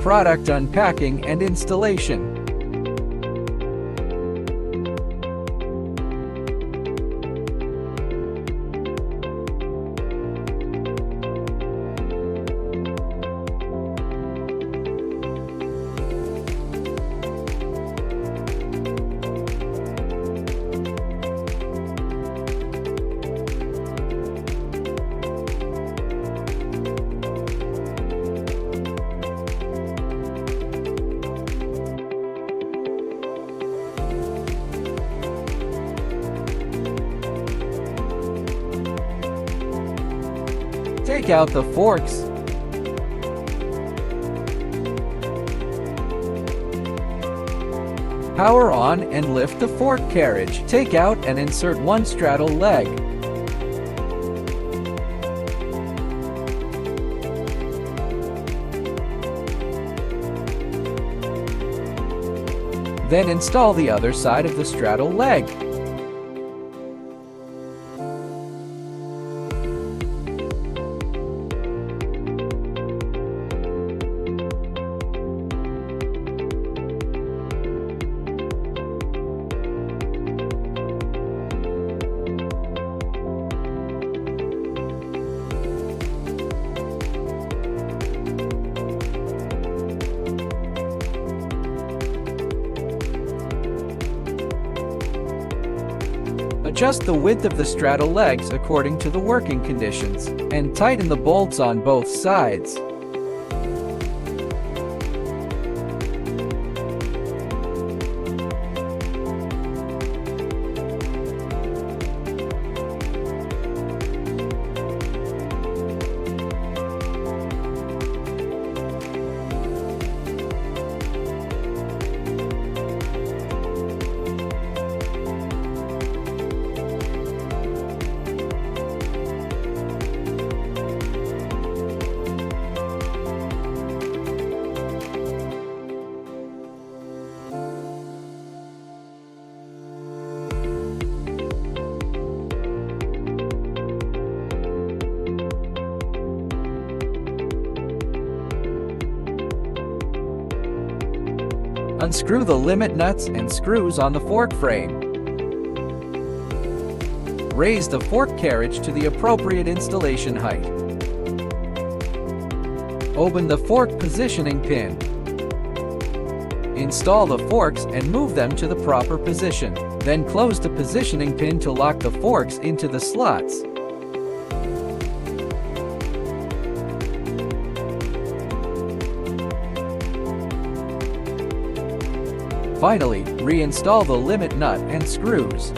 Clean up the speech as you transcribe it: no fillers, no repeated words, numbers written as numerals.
product unpacking and installation. Take out the forks. Power on and lift the fork carriage. Take out and insert one straddle leg. Then install the other side of the straddle leg. Adjust the width of the straddle legs according to the working conditions, and tighten the bolts on both sides. Unscrew the limit nuts and screws on the fork frame. Raise the fork carriage to the appropriate installation height. Open the fork positioning pin. Install the forks and move them to the proper position. Then close the positioning pin to lock the forks into the slots. Finally, reinstall the limit nut and screws.